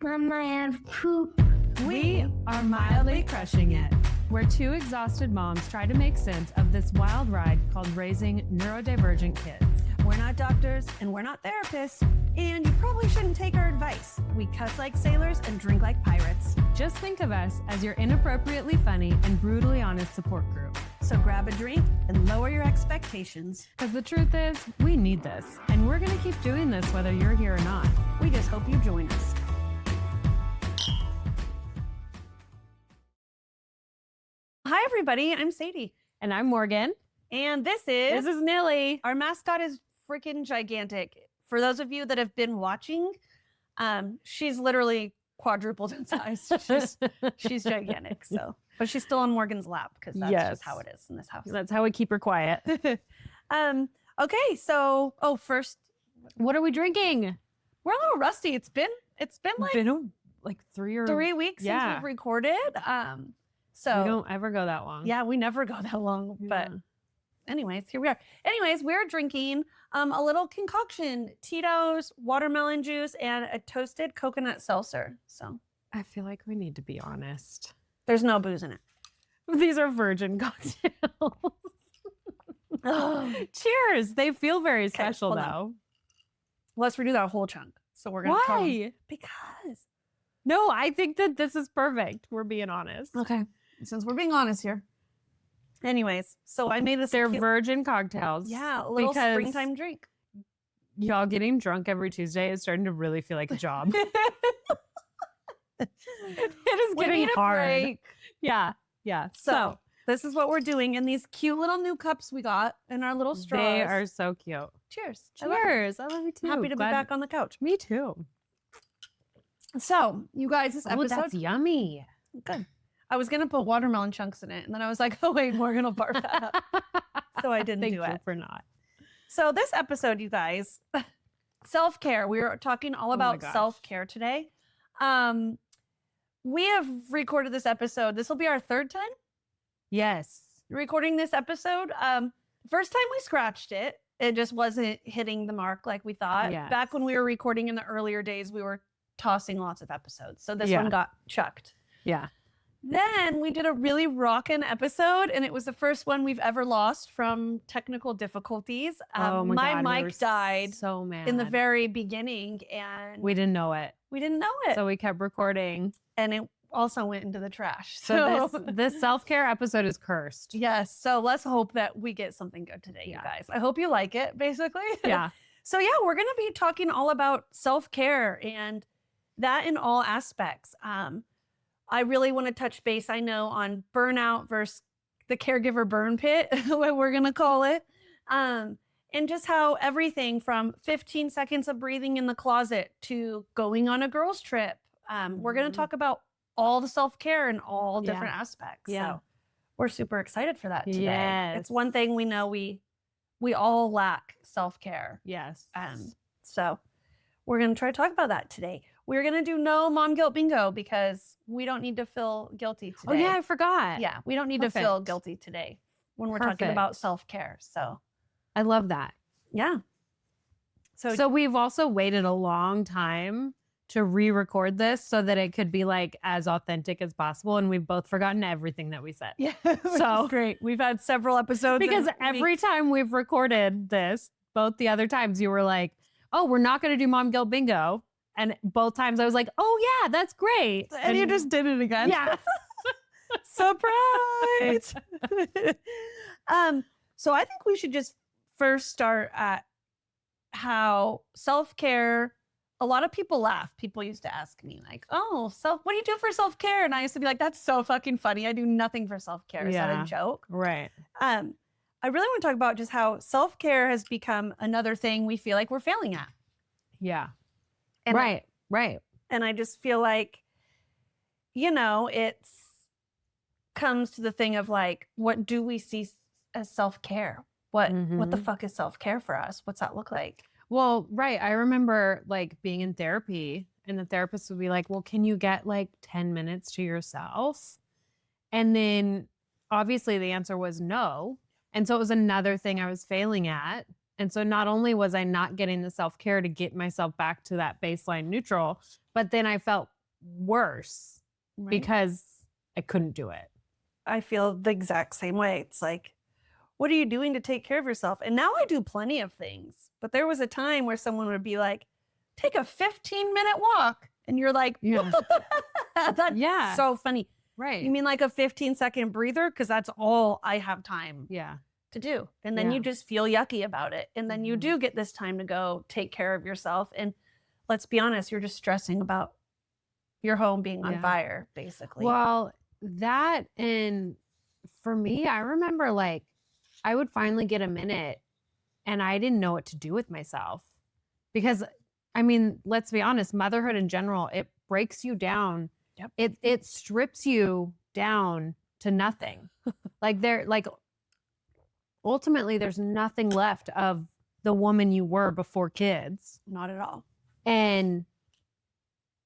Mama, I have poop. We are mildly crushing it. We're two exhausted moms try to make sense of this wild ride called raising neurodivergent kids. We're not doctors and we're not therapists, and you probably shouldn't take our advice. We cuss like sailors and drink like pirates. Just think of us as your inappropriately funny and brutally honest support group. So grab a drink and lower your expectations. Because the truth is, we need this, and we're going to keep doing this whether you're here or not. We just hope you join us. Hi, everybody. I'm Sadie. And I'm Morgan. And this This is Nilly. our mascot is freaking gigantic. For those of you that have been watching, she's literally quadrupled in size. She's gigantic. So, but she's still on Morgan's lap because that's Yes. just how it is in this house. That's how we keep her quiet. Okay. So, first, What are we drinking? we're a little rusty. It's been like 3 weeks Yeah. since we've recorded. So we don't ever go that long. yeah, we never go that long. But Yeah. anyways, here we are. Anyways, we're drinking a little concoction, Tito's watermelon juice and a toasted coconut seltzer. So I feel like we need to be honest. there's no booze in it. These are virgin cocktails. Oh. Cheers. They feel very special hold on. though. Let's redo that whole chunk. So we're gonna try 'em. Why? Because No, I think that this is perfect. We're being honest. okay, since we're being honest here. Anyways, so I made this. They're cute- virgin cocktails. yeah, a little because springtime drink. Y'all getting drunk every Tuesday is starting to really feel like a job. It is We getting need a hard. break. Yeah. Yeah. So this is what we're doing in these cute little new cups we got in our little straws. they are so cute. Cheers. I love it. Cheers. I love you too. Happy to be back on the couch. Me too. So, you guys, this Oh, episode, that's yummy. good. I was gonna put watermelon chunks in it, and then I was like, "Oh wait, Morgan will barf that up." So I didn't Thank do you it. for not. So this episode, you guys, self-care. We are talking all my about gosh. self-care today. We have recorded this episode. This will be our third time Yes. recording this episode. First time we scratched it. It just wasn't hitting the mark like we thought. Yes. Back when we were recording in the earlier days, we were tossing lots of episodes. So this Yeah. one got chucked. Yeah. Then we did a really rockin' episode, and it was the first one we've ever lost from technical difficulties. Oh my God, we mic were died so mad in the very beginning, and we didn't know it, we didn't know it. so we kept recording. And it also went into the trash. So this self-care episode is cursed. yes. So let's hope that we get something good today, you Yeah. guys. I hope you like it, basically. Yeah. So yeah, we're going to be talking all about self-care and that in all aspects. I really want to touch base, I know, on burnout versus the caregiver burn pit, what we're going to call it. And just how everything from 15 seconds of breathing in the closet to going on a girls trip. We're going Mhm. to talk about all the self-care in all Yeah. different aspects. Yeah. So we're super excited for that today. Yes. It's one thing we know we all lack self-care. Yes. So we're going to try to talk about that today. We're going to do no mom guilt bingo because we don't need to feel guilty today. Oh yeah, I forgot. Yeah, we don't need to feel Perfect. guilty today when we're talking about self-care. So, I love that. yeah. So we've also waited a long time to re-record this so that it could be like as authentic as possible, and we've both forgotten everything that we said. yeah, So- so great. We've had several episodes Because and every time we've recorded this, both the other times you were like, "Oh, we're not going to do mom guilt bingo," and both times I was like, "Oh yeah, that's great," and you just did it again. yeah. Surprise. So I think we should just first start at how self-care, a lot of people laugh. People used to ask me like, "Oh, what do you do for self-care?" And I used to be like, "That's so fucking funny. I do nothing for self-care." Is that Yeah. a joke? Right. I really want to talk about just how self-care has become another thing we feel like we're failing at. Yeah. And Right. And I just feel like, it's comes to the thing of like, what do we see as self-care? What the Mhm. fuck is self-care for us? What's that look like? Well, right. I remember like being in therapy and the therapist would be like, "Well, can you get like 10 minutes to yourself?" And then obviously the answer was no. And so it was another thing I was failing at. And so not only was I not getting the self-care to get myself back to that baseline neutral, but then I felt worse because I couldn't do it. I feel the exact same way. It's like, what are you doing to take care of yourself? And now I do plenty of things. But there was a time where someone would be like, take a 15-minute walk. And you're like, Yeah. that's so funny. Right. You mean like a 15-second breather? Because that's all I have time Yeah. to do. And then you just feel yucky about it. And then you do get this time to go take care of yourself. And let's be honest, you're just stressing about your home being on fire, basically. Well, that, and for me, I remember like I would finally get a minute and I didn't know what to do with myself. Because I mean, let's be honest, motherhood in general, it breaks you down. Yep. It strips you down to nothing. like ultimately there's nothing left of the woman you were before kids. Not at all. And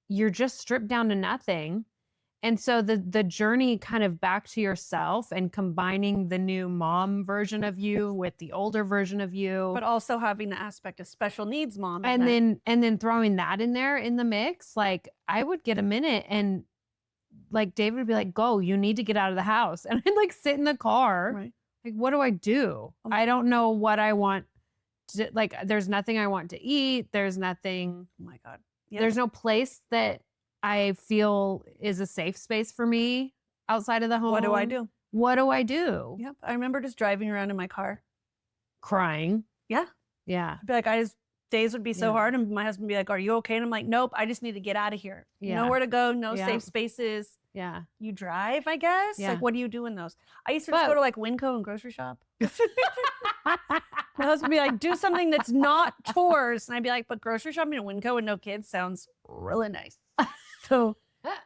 you're just stripped down to nothing. And so the journey kind of back to yourself and combining the new mom version of you with the older version of you. But also having the aspect of special needs mom. And then throwing that in there in the mix, like I would get a minute and like David would be like, go, you need to get out of the house. And I'd like sit in the car. Right. Like, what do I do? I don't know what I want to, like, there's nothing I want to eat. There's nothing. Oh my God. Yep. There's no place that I feel is a safe space for me outside of the home. What do I do? What do I do? Yep. I remember just driving around in my car. Crying. Yeah. Yeah. I'd be like, days would be so hard. And my husband would be like, are you okay? And I'm like, nope, I just need to get out of here. Yeah. Nowhere to go, no safe spaces. Yeah. You drive, I guess? Yeah. Like, what do you do in those? I used to just go to like Winco and grocery shop. My husband would be like, do something that's not chores. And I'd be like, but grocery shopping at Winco and no kids sounds really nice. So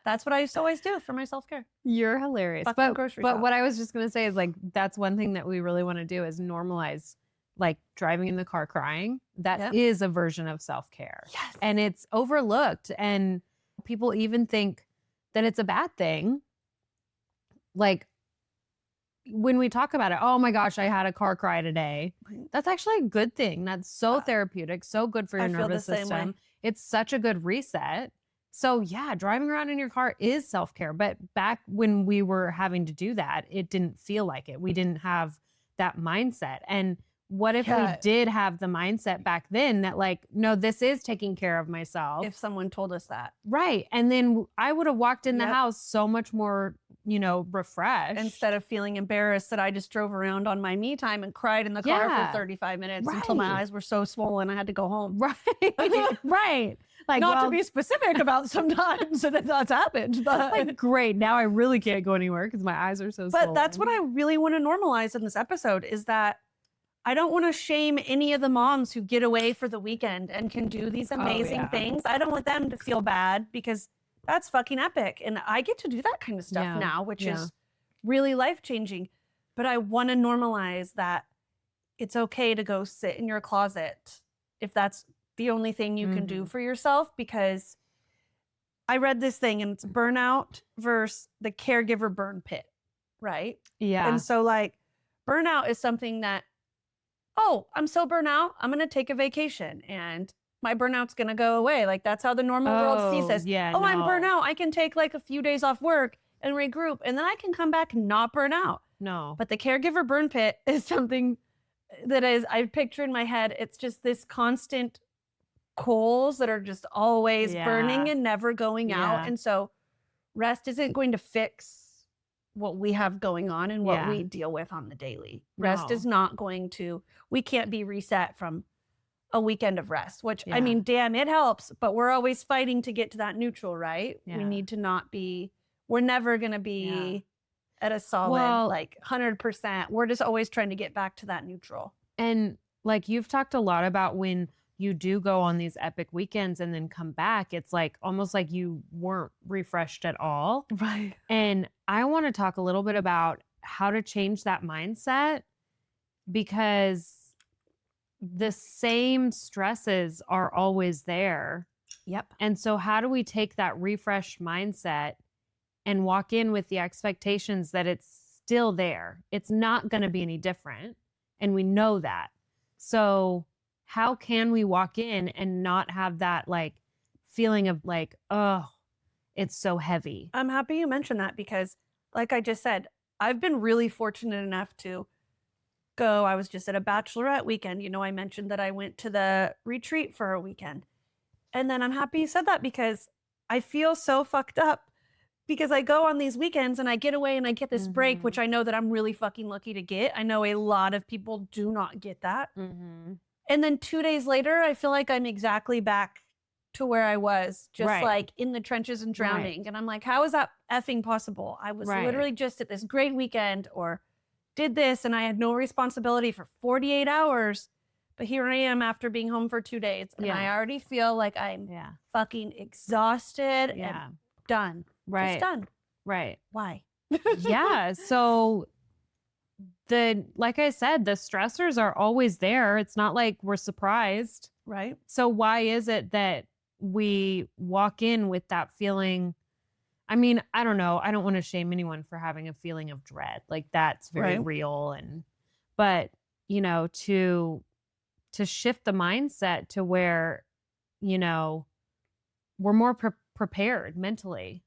that's what I used to always do for my self-care. You're hilarious. But what I was just going to say is like, that's one thing that we really want to do is normalize like driving in the car crying. That is a version of self-care. Yes. And it's overlooked. And people even think that it's a bad thing. Like when we talk about it, oh my gosh, I had a car cry today. That's actually a good thing. That's so therapeutic, so good for your nervous system. It's such a good reset. So yeah, driving around in your car is self-care. But back when we were having to do that, it didn't feel like it. We didn't have that mindset. And what if we did have the mindset back then that like, no, this is taking care of myself. If someone told us that. Right. And then I would have walked in the house so much more, refreshed. Instead of feeling embarrassed that I just drove around on my me time and cried in the car for 35 minutes until my eyes were so swollen I had to go home. Right. Right. Like, not to be specific about sometimes that that's happened, but like, great. Now I really can't go anywhere because my eyes are so swollen. But that's what I really want to normalize in this episode is that I don't want to shame any of the moms who get away for the weekend and can do these amazing things. I don't want them to feel bad because that's fucking epic. And I get to do that kind of stuff now, which is really life-changing. But I want to normalize that it's okay to go sit in your closet if that's the only thing you can do for yourself, because I read this thing and it's burnout versus the caregiver burn pit, right? Yeah. And so like burnout is something that, oh, I'm so burnt out, I'm going to take a vacation and my burnout's going to go away. Like that's how the normal world sees us. Yeah, I'm burnt out. I can take like a few days off work and regroup and then I can come back and not burn out. No. But the caregiver burn pit is something that is, I picture in my head, it's just this constant coals that are just always burning and never going out. And so rest isn't going to fix what we have going on and what we deal with on the daily. Rest is not going to, we can't be reset from a weekend of rest, which I mean, damn, it helps, but we're always fighting to get to that neutral, right? We need to not be, we're never going to be at a solid, like 100%. We're just always trying to get back to that neutral. And like you've talked a lot about when you do go on these epic weekends and then come back, it's like almost like you weren't refreshed at all. Right. And I want to talk a little bit about how to change that mindset, because the same stresses are always there. Yep. And so how do we take that refreshed mindset and walk in with the expectations that it's still there? It's not going to be any different. And we know that. So how can we walk in and not have that like feeling of like, oh, it's so heavy? I'm happy you mentioned that because, like I just said, I've been really fortunate enough to go. I was just at a bachelorette weekend. I mentioned that I went to the retreat for a weekend. And then I'm happy you said that because I feel so fucked up because I go on these weekends and I get away and I get this break, which I know that I'm really fucking lucky to get. I know a lot of people do not get that. And then 2 days later, I feel like I'm exactly back to where I was, just like in the trenches and drowning. And I'm like, how is that effing possible? I was literally just at this great weekend or did this and I had no responsibility for 48 hours. But here I am after being home for 2 days and I already feel like I'm fucking exhausted and done. Just done. Right. Why? Yeah. So like I said, the stressors are always there. It's not like we're surprised. Right. So why is it that we walk in with that feeling? I mean, I don't know. I don't want to shame anyone for having a feeling of dread. Like that's very real. But to shift the mindset to where, we're more prepared mentally.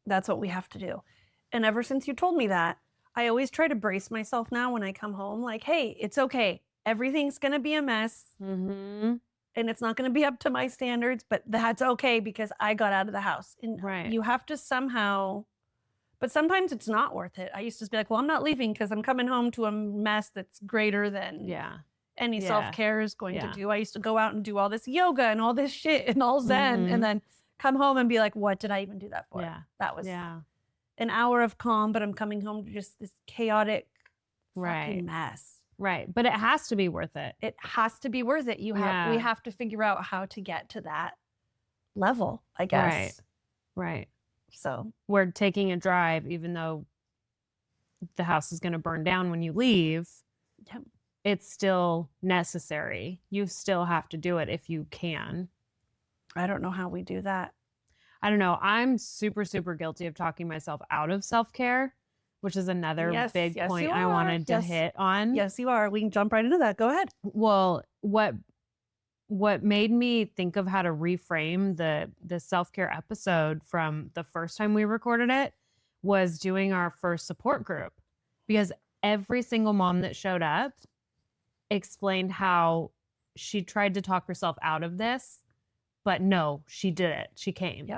That's what we have to do. And ever since you told me that, I always try to brace myself now when I come home, like, hey, it's okay. Everything's going to be a mess. And it's not going to be up to my standards, but that's okay because I got out of the house. And you have to somehow, but sometimes it's not worth it. I used to be like, well, I'm not leaving because I'm coming home to a mess that's greater than any self-care is going to do. I used to go out and do all this yoga and all this shit and all zen and then come home and be like, what did I even do that for? That was an hour of calm, but I'm coming home to just this chaotic fucking mess. Right. But it has to be worth it. It has to be worth it. We have to figure out how to get to that level, I guess. Right. So we're taking a drive, even though the house is going to burn down when you leave. It's still necessary. You still have to do it if you can. I don't know how we do that. I don't know. I'm super, super guilty of talking myself out of self-care, which is another big point I wanted to hit on. Yes, you are. We can jump right into that. Go ahead. Well, what made me think of how to reframe the self-care episode from the first time we recorded it was doing our first support group, because every single mom that showed up explained how she tried to talk herself out of this, but no, she did it. She came.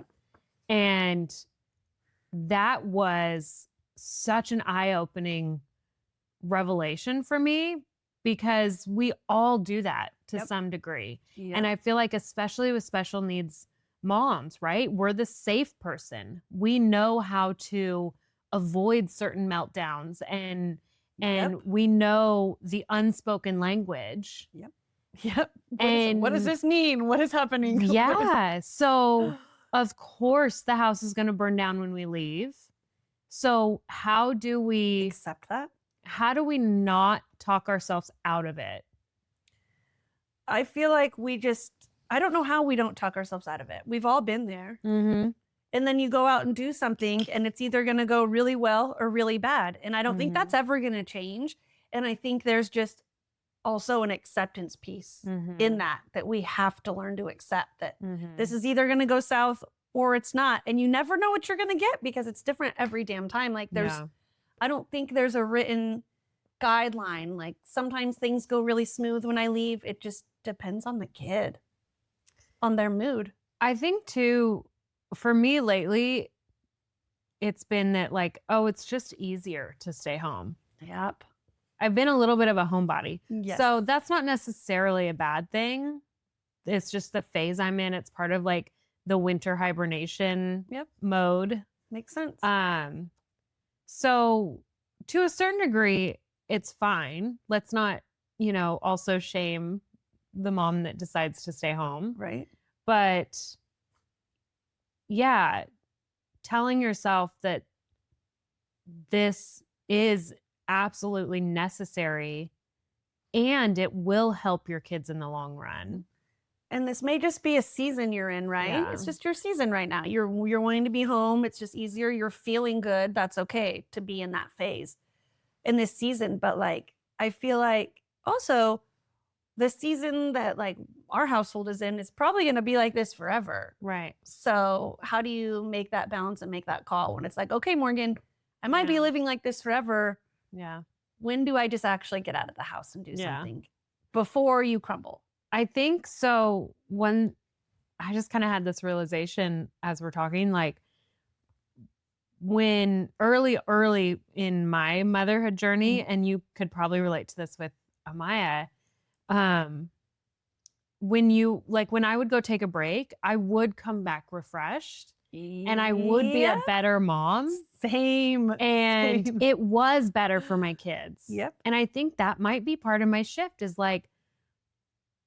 And that was such an eye-opening revelation for me, because we all do that to some degree. And I feel like, especially with special needs moms, right? We're the safe person. We know how to avoid certain meltdowns and we know the unspoken language. What does this mean? What is happening? So of course the house is going to burn down when we leave. So how do we accept that? How do we not talk ourselves out of it? I feel like I don't know how we don't talk ourselves out of it. We've all been there. And then you go out and do something and it's either going to go really well or really bad. And I don't think that's ever going to change. And I think there's just also an acceptance piece in that we have to learn to accept that this is either going to go south or it's not. And you never know what you're going to get because it's different every damn time. Like I don't think there's a written guideline. Like sometimes things go really smooth when I leave. It just depends on the kid, on their mood. I think too, for me lately, it's been that like, oh, it's just easier to stay home. I've been a little bit of a homebody. So that's not necessarily a bad thing. It's just the phase I'm in. It's part of like the winter hibernation mode. Makes sense. So to a certain degree, it's fine. Let's not, also shame the mom that decides to stay home. Right. But yeah, telling yourself that this is absolutely necessary and it will help your kids in the long run. And this may just be a season you're in, right? It's just your season right now. You're wanting to be home. It's just easier. You're feeling good. That's okay to be in that phase in this season. But like, I feel like also the season that like our household is in is probably going to be like this forever. Right. So how do you make that balance and make that call when it's like, okay, Morgan, I might be living like this forever. Yeah. When do I just actually get out of the house and do Yeah. something before you crumble? I think so. When I just kind of had this realization as we're talking, like when early in my motherhood journey, and you could probably relate to this with Amaya, when I would go take a break, I would come back refreshed and I would be a better mom. Same. And it was better for my kids. Yep. And I think that might be part of my shift is like,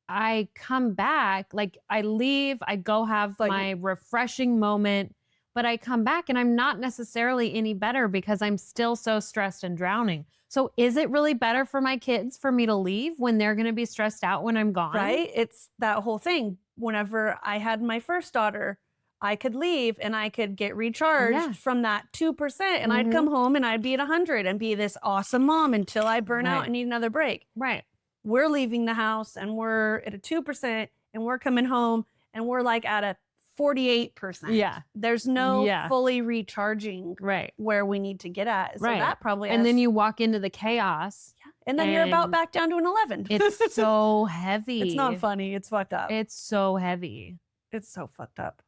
I come back, like I leave, I go have Like- my refreshing moment, but I come back and I'm not necessarily any better because I'm still so stressed and drowning. So is it really better for my kids for me to leave when they're going to be stressed out when I'm gone? Right? It's that whole thing. Whenever I had my first daughter, I could leave and I could get recharged from that 2%. And I'd come home and I'd be at 100 and be this awesome mom until I burn out and need another break. Right. We're leaving the house and we're at a 2% and we're coming home and we're like at a 48%. Yeah. There's no fully recharging Right. where we need to get at. So Right. that probably And then you walk into the chaos. Yeah. And then you're about back down to an 11. It's so heavy. It's not funny. It's fucked up. It's so heavy. It's so fucked up.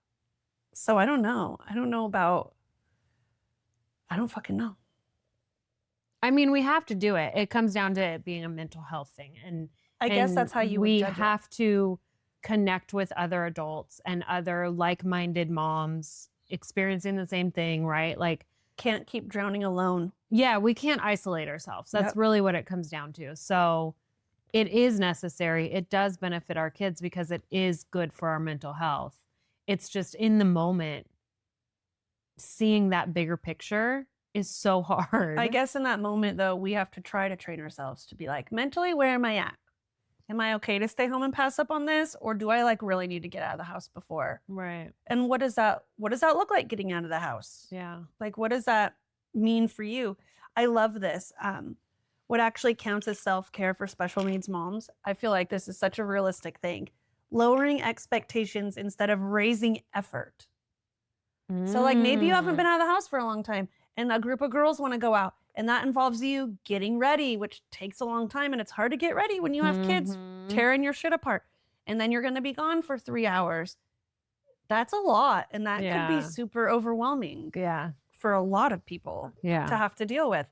So I don't know. I don't fucking know. I mean, we have to do it. It comes down to it being a mental health thing. And I guess that's how you would judge have to connect with other adults and other like-minded moms experiencing the same thing, right? Like, can't keep drowning alone. Yeah, we can't isolate ourselves. That's really what it comes down to. So it is necessary. It does benefit our kids because it is good for our mental health. It's just in the moment, seeing that bigger picture is so hard. I guess in that moment, though, we have to try to train ourselves to be like, mentally, where am I at? Am I okay to stay home and pass up on this? Or do I like really need to get out of the house before? Right. And what does that look like getting out of the house? Yeah. Like, what does that mean for you? I love this. What actually counts as self-care for special needs moms? I feel like this is such a realistic thing. Lowering expectations instead of raising effort. So like maybe you haven't been out of the house for a long time and a group of girls want to go out and that involves you getting ready, which takes a long time and it's hard to get ready when you have kids tearing your shit apart. And then you're going to be gone for 3 hours. That's a lot. And that could be super overwhelming for a lot of people to have to deal with.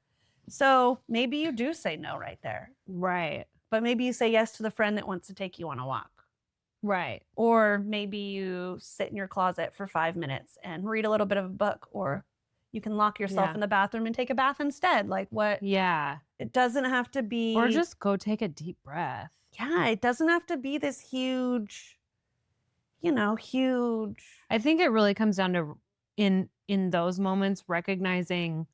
So maybe you do say no right there. Right. But maybe you say yes to the friend that wants to take you on a walk. Right. Or maybe you sit in your closet for 5 minutes and read a little bit of a book, or you can lock yourself in the bathroom and take a bath instead. Like what? Yeah. It doesn't have to be. Or just go take a deep breath. Yeah. It doesn't have to be this huge, huge. I think it really comes down to in those moments, recognizing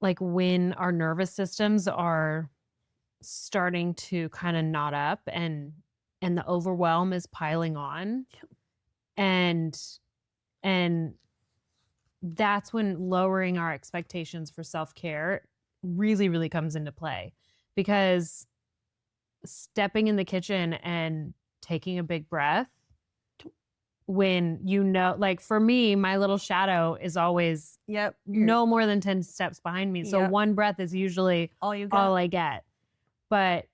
like when our nervous systems are starting to kind of knot up and the overwhelm is piling on. And that's when lowering our expectations for self-care really, really comes into play. Because stepping in the kitchen and taking a big breath when like for me, my little shadow is always no more than 10 steps behind me. So one breath is usually all I get. But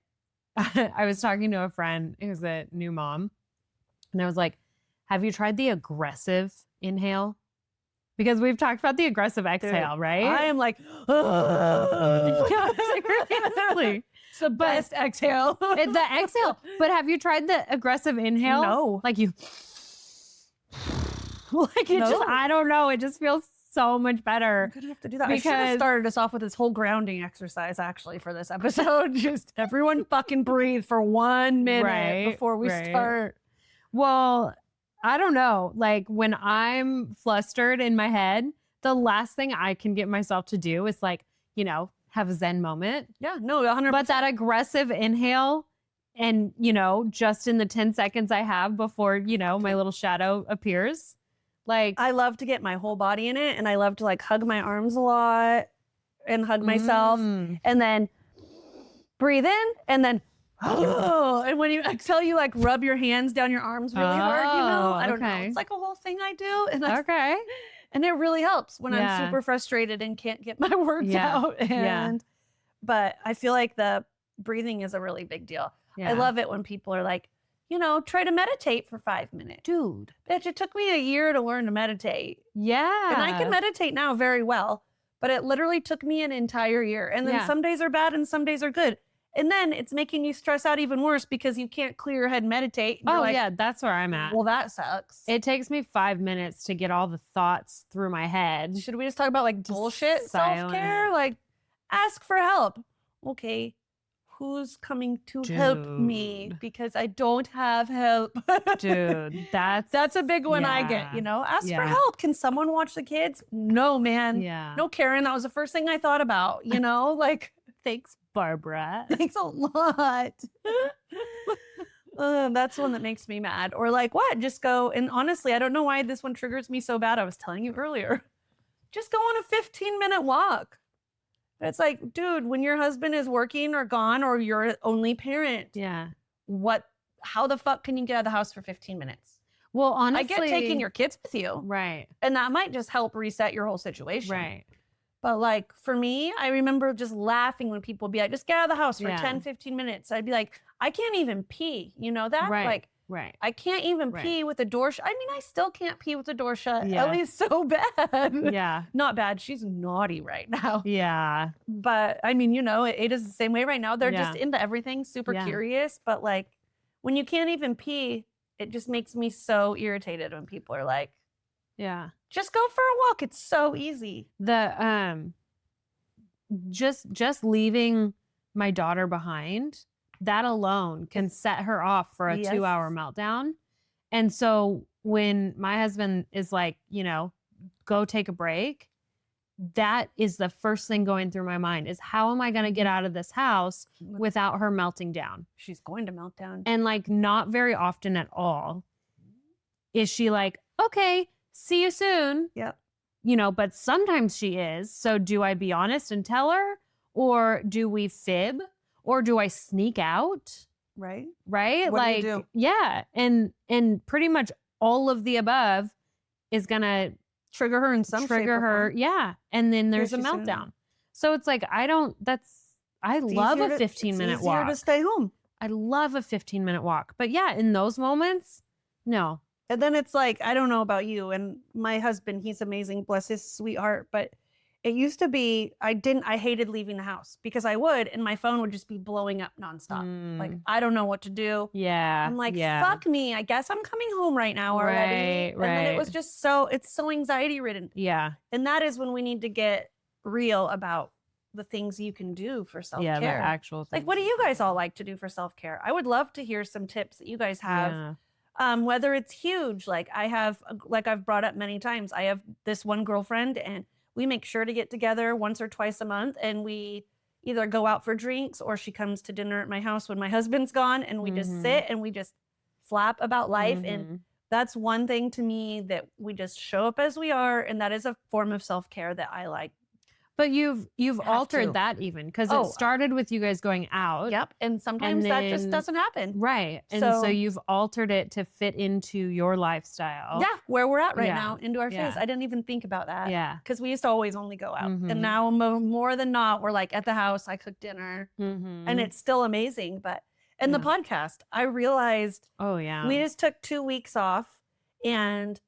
I was talking to a friend who's a new mom, and I was like, have you tried the aggressive inhale? Because we've talked about the aggressive exhale, right? I am like, seriously. It's the best exhale. It's the exhale. But have you tried the aggressive inhale? No. Like you, like it just, I don't know. It just feels so much better. I'm gonna have to do that. I should have started us off with this whole grounding exercise actually for this episode. Just everyone fucking breathe for 1 minute before we start. Well, I don't know. Like when I'm flustered in my head, the last thing I can get myself to do is like, have a Zen moment. Yeah, no, 100%. But that aggressive inhale and, just in the 10 seconds I have before, my little shadow appears. Like I love to get my whole body in it, and I love to like hug my arms a lot and hug myself and then breathe in and then Oh, and when I tell you like rub your hands down your arms really hard, I don't know. Okay. It's like a whole thing I do. And Okay. and it really helps when I'm Yeah. super frustrated and can't get my words out. Yeah. But I feel like the breathing is a really big deal. Yeah. I love it when people are like, try to meditate for 5 minutes. Dude. Bitch, it took me a year to learn to meditate. Yeah. And I can meditate now very well, but it literally took me an entire year. And then some days are bad and some days are good. And then it's making you stress out even worse because you can't clear your head and meditate. Oh, yeah, that's where I'm at. Well, that sucks. It takes me 5 minutes to get all the thoughts through my head. Should we just talk about like bullshit self-care? silent. Like, ask for help. Okay, who's coming to help me? Dude. Because I don't have help. Dude, That's a big one I get, Ask for Yeah. help. Can someone watch the kids? No, man. Yeah. No, Karen, that was the first thing I thought about, like, Thanks, Barbara. thanks a lot. That's one that makes me mad. Or like, what? Just go. And honestly, I don't know why this one triggers me so bad. I was telling you earlier. Just go on a 15-minute walk. It's like, dude, when your husband is working or gone or you're an only parent, Yeah. how the fuck can you get out of the house for 15 minutes? Well, honestly, I get taking your kids with you. Right. And that might just help reset your whole situation. Right. But like for me, I remember just laughing when people would be like, just get out of the house for Yeah. 10, 15 minutes. I'd be like, I can't even pee. You know that? Right. Like, Right. I can't even Right. pee with the door shut. I mean, I still can't pee with the door shut. Yeah. Ellie's so bad. Yeah. Not bad. She's naughty right now. Yeah. But I mean, it is the same way right now. They're Yeah. just into everything, super Yeah. curious. But like when you can't even pee, it just makes me so irritated when people are like, Yeah. just go for a walk. It's so easy. The just leaving my daughter behind, that alone can set her off for a Yes. 2-hour meltdown. And so when my husband is like, go take a break, that is the first thing going through my mind is how am I going to get out of this house without her melting down? She's going to melt down. And like not very often at all is she like, okay, see you soon. Yep. But sometimes she is. So do I be honest and tell her, or do we fib, or do I sneak out? Right. Right? What do you like, do? yeah. And pretty much all of the above is gonna Trigger her in some shape trigger or her. form. Yeah. And then there's a Here's your son. meltdown. So it's like, I love a 15-minute It's walk. easier to stay home. I love a 15-minute walk. But yeah, in those moments, no. And then it's like, I don't know about you and my husband, he's amazing, bless his sweetheart. But it used to be, I hated leaving the house because I would, and my phone would just be blowing up nonstop. Like, I don't know what to do. Yeah. I'm like, yeah. fuck me. I guess I'm coming home right now already. Right, And then it right. was just it's so anxiety ridden. Yeah. And that is when we need to get real about the things you can do for self-care. Yeah, the actual thing. Like, what do you guys all like to do for self-care? I would love to hear some tips that you guys have. Yeah. Whether it's huge, like I've brought up many times, I have this one girlfriend and we make sure to get together once or twice a month and we either go out for drinks or she comes to dinner at my house when my husband's gone and we just sit and we just flap about life. And that's one thing to me that we just show up as we are. And that is a form of self-care that I like. But you've Have altered to. that even because Oh. it started with you guys going out. Yep. And sometimes that just then- doesn't happen. Right. And so So- you've altered it to fit into your lifestyle. Yeah. Where we're at right Yeah. now into our phase. Yeah. I didn't even think about that. Yeah. Because we used to always only go out. Mhm. And now more than not, we're like at the house, I cook dinner Mm-hmm. and it's still amazing. But and the Yeah. podcast, I realized Oh yeah. we just took 2 weeks off and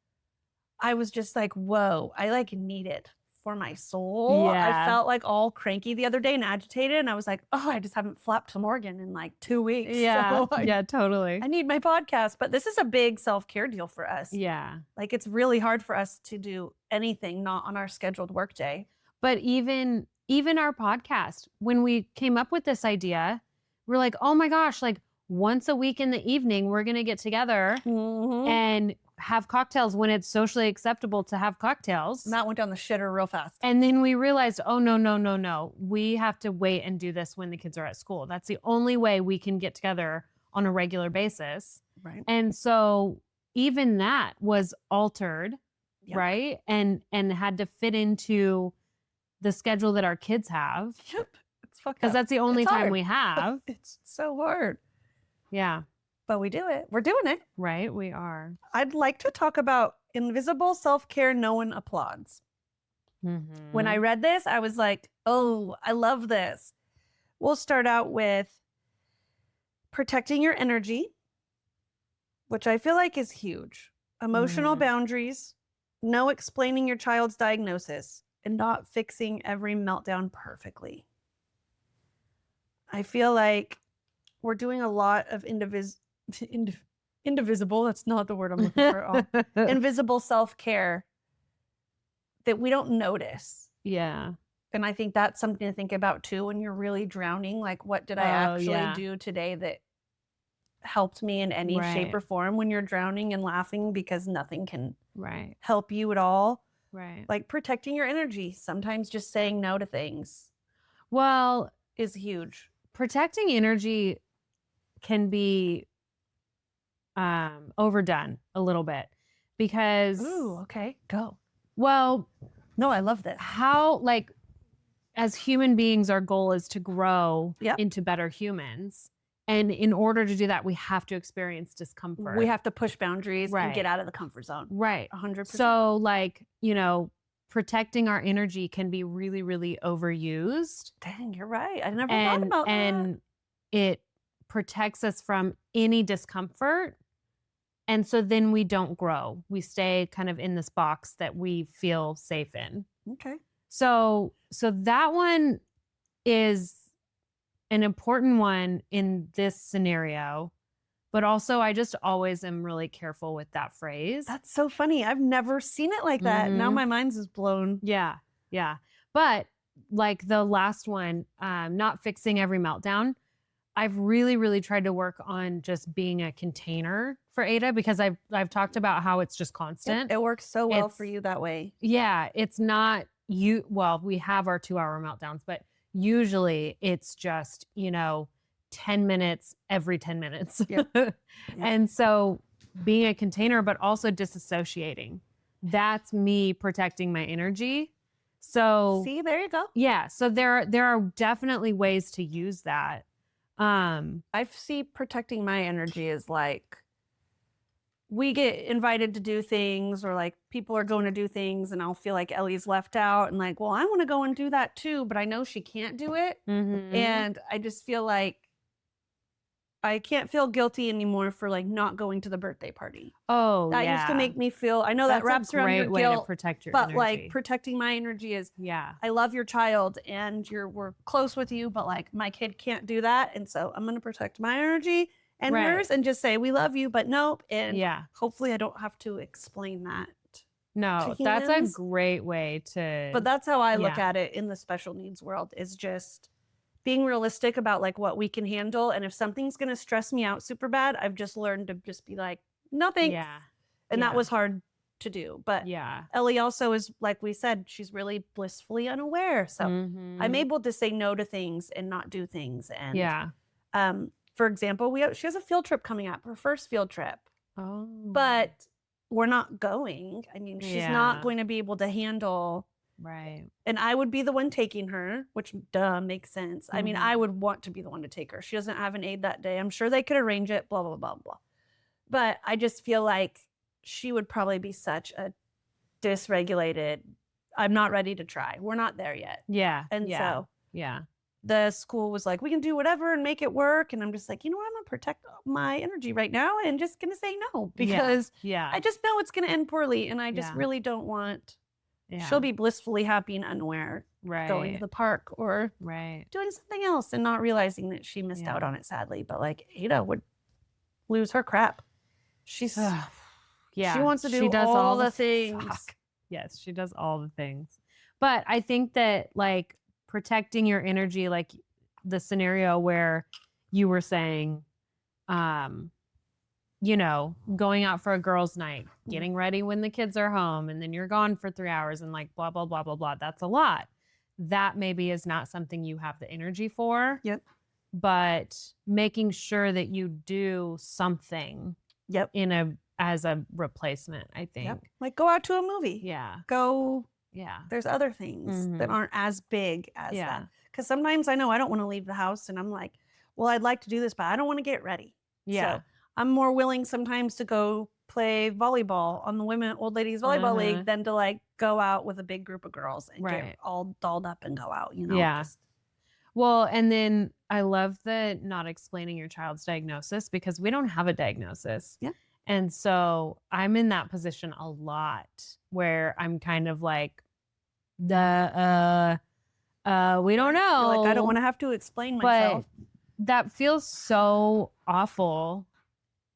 I was just like, whoa, I like need it for my soul. I Yeah. felt like all cranky the other day and agitated. And I was like, oh, I just haven't flapped to Morgan in like 2 weeks. Yeah. So Yeah, totally. I need my podcast. But this is a big self-care deal for us. Yeah. Like it's really hard for us to do anything not on our scheduled work day. But even our podcast, when we came up with this idea, we're like, oh my gosh, like once a week in the evening, we're going to get together and have cocktails when it's socially acceptable to have cocktails. And that went down the shitter real fast. And then we realized, oh, no. We have to wait and do this when the kids are at school. That's the only way we can get together on a regular basis. Right. And so even that was altered, Yep. right? And had to fit into the schedule that our kids have. Yep. It's fucked Because up. that's the only It's time hard. we have. It's so hard. Yeah. But we do it. We're doing it. Right. We are. I'd like to talk about invisible self-care no one applauds. When I read this, I was like, oh, I love this. We'll start out with protecting your energy, which I feel like is huge. Emotional boundaries, no explaining your child's diagnosis, and not fixing every meltdown perfectly. I feel like we're doing a lot of indivisible, that's not the word I'm looking for. Invisible self-care that we don't notice. Yeah. And I think that's something to think about too when you're really drowning. Like, what did I actually do today that helped me in any shape or form when you're drowning and laughing because nothing can help you at all? Right. Like protecting your energy. Sometimes just saying no to things is huge. Protecting energy can be overdone a little bit because Go. Well, no, I love this. How, like, as human beings, our goal is to grow into better humans. And in order to do that, we have to experience discomfort. We have to push boundaries and get out of the comfort zone. Right. 100%. So, like, protecting our energy can be really, really overused. Dang, you're right. I never thought about that. And it protects us from any discomfort. And so then we don't grow. We stay kind of in this box that we feel safe in. Okay. So that one is an important one in this scenario, but also I just always am really careful with that phrase. That's so funny. I've never seen it like that. Now my mind's is blown. Yeah. Yeah. But like the last one, not fixing every meltdown. I've really, really tried to work on just being a container for Ada because I've talked about how it's just constant. It works so well for you that way. Yeah. It's not we have our 2-hour meltdowns, but usually it's just, 10 minutes every 10 minutes. Yep. And so being a container, but also disassociating, that's me protecting my energy. So see, there you go. Yeah. So there are definitely ways to use that. I see protecting my energy as like, we get invited to do things or like people are going to do things and I'll feel like Ellie's left out and like, well, I want to go and do that too, but I know she can't do it. And I just feel like I can't feel guilty anymore for like not going to the birthday party. Oh, that used to make me feel, I know that's that wraps around your way guilt, to protect your but energy. like protecting my energy is, I love your child and we're close with you, but like my kid can't do that. And so I'm going to protect my energy and hers and just say, we love you, but nope. And hopefully I don't have to explain that. No, that's a great way to. But that's how I look at it in the special needs world, is just being realistic about like what we can handle. And if something's going to stress me out super bad, I've just learned to just be like, no thanks. And that was hard to do. But Ellie also is, like we said, she's really blissfully unaware. So I'm able to say no to things and not do things. And for example, she has a field trip coming up, her first field trip. Oh. But we're not going. I mean, she's not going to be able to handle. Right. And I would be the one taking her, which makes sense. I mean, I would want to be the one to take her. She doesn't have an aide that day. I'm sure they could arrange it, blah, blah, blah, blah. But I just feel like she would probably be such a dysregulated, I'm not ready to try. We're not there yet. Yeah. And so the school was like, we can do whatever and make it work. And I'm just like, you know what? I'm going to protect my energy right now and just going to say no because I just know it's going to end poorly. And I just really don't want, she'll be blissfully happy and unaware going to the park or doing something else and not realizing that she missed out on it, sadly. But like Ada would lose her crap. She's, she wants to do all the things. Fuck. Yes, she does all the things. But I think that like protecting your energy, like the scenario where you were saying, going out for a girls' night, getting ready when the kids are home, and then you're gone for 3 hours and like blah, blah, blah, blah, blah. That's a lot. That maybe is not something you have the energy for. Yep. But making sure that you do something as a replacement, I think. Yep. Like go out to a movie. Yeah. Go Yeah. There's other things that Mhm. aren't as big as Yeah. that. Because sometimes I know I don't want to leave the house and I'm like, well, I'd like to do this, but I don't want to get ready. Yeah. So I'm more willing sometimes to go play volleyball on the old ladies volleyball league than to like go out with a big group of girls and Right. get all dolled up and go out, you know? Yeah. Well, and then I love the not explaining your child's diagnosis because we don't have a diagnosis. Yeah. And so I'm in that position a lot where I'm kind of like, we don't know. You're like, I don't want to have to explain myself. But that feels so awful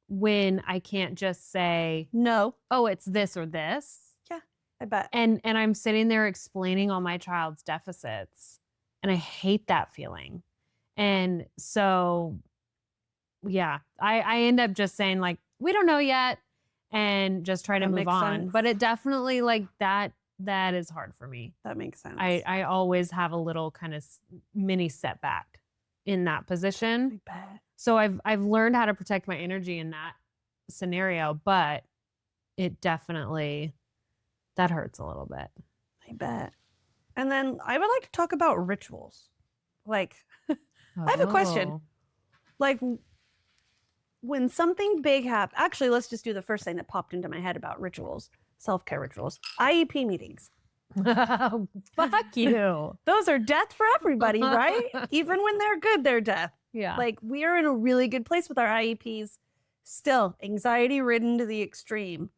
when I can't just say, No. oh, it's this or this. Yeah, I bet. And I'm sitting there explaining all my child's deficits. And I hate that feeling. And so, yeah, I end up just saying like, we don't know yet and just try to That move makes on. sense. But it definitely like that is hard for me. That makes sense. I always have a little kind of mini setback in that position. I bet. So I've learned how to protect my energy in that scenario, but it definitely that hurts a little bit. I bet. And then I would like to talk about rituals. Like, I have a question. Oh. Like, when something big happens, actually, let's just do the first thing that popped into my head about rituals, self-care rituals, IEP meetings. Fuck you. Those are death for everybody, right? Even when they're good, they're death. Yeah. Like, we are in a really good place with our IEPs. Still, anxiety ridden to the extreme.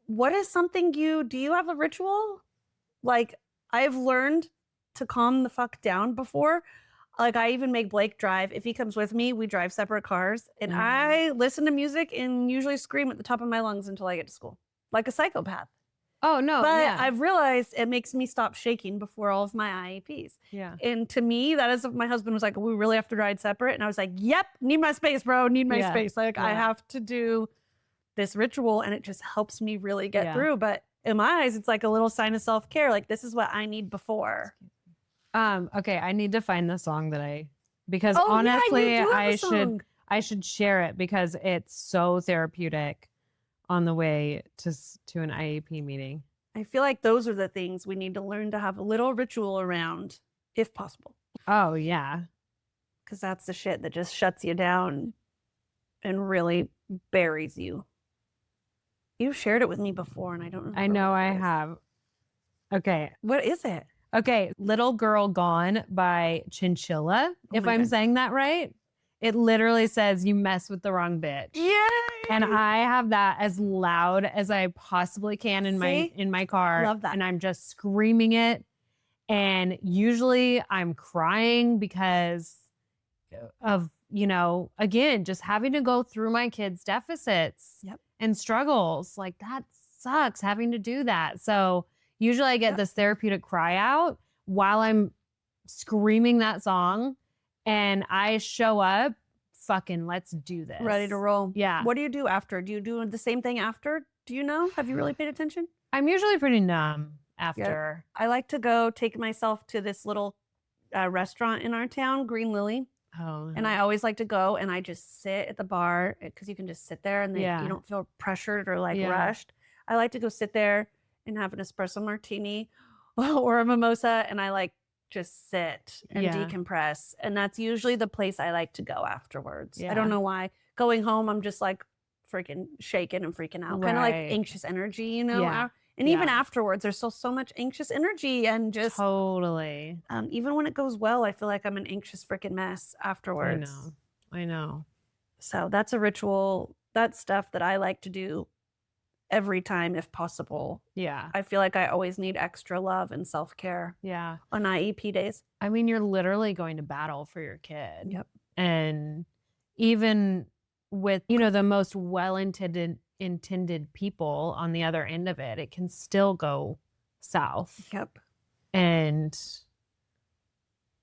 What is something do you have a ritual? Like, I've learned to calm the fuck down before. Like, I even make Blake drive. If he comes with me, we drive separate cars. And I listen to music and usually scream at the top of my lungs until I get to school. Like a psychopath. Oh, no. But yeah. I've realized it makes me stop shaking before all of my IEPs. Yeah. And to me, that is, my husband was like, we really have to ride separate. And I was like, yep, need my space, bro. Need my space. Like, I have to do this ritual and it just helps me really get through. But in my eyes, it's like a little sign of self-care. Like, this is what I need before. Okay, I need to find the song that because Oh, honestly, yeah, you do have I a song. should share it because it's so therapeutic on the way to an IEP meeting. I feel like those are the things we need to learn to have a little ritual around, if possible. Oh, yeah. Because that's the shit that just shuts you down and really buries you. You've shared it with me before, and I don't know. I know I have. Okay. What is it? Okay. Little Girl Gone by Chinchilla. If my I'm God. saying that right, it literally says you mess with the wrong bitch. Yay! And I have that as loud as I possibly can in my car. Love that. And I'm just screaming it. And usually I'm crying because of, again, just having to go through my kids' deficits and struggles. Like, that sucks having to do that. So usually I get this therapeutic cry out while I'm screaming that song, and I show up fucking, let's do this. Ready to roll. Yeah. What do you do after? Do you do the same thing after? Do you know? Have you really paid attention? I'm usually pretty numb after. I like to go take myself to this little restaurant in our town, Green Lily. Oh. And I always like to go and I just sit at the bar because you can just sit there and you don't feel pressured or like rushed. I like to go sit there and have an espresso martini or a mimosa, and I like just sit and decompress. And that's usually the place I like to go afterwards. I don't know why. Going home, I'm just like freaking shaking and freaking out. Kind of like anxious energy, Yeah. And even afterwards, there's still so much anxious energy and just totally. Even when it goes well, I feel like I'm an anxious freaking mess afterwards. I know. So that's a ritual. That's stuff that I like to do every time if possible. Yeah. I feel like I always need extra love and self-care. Yeah. On IEP days. I mean, you're literally going to battle for your kid. Yep. And even with, the most well-intended people on the other end of it, it can still go south. Yep. And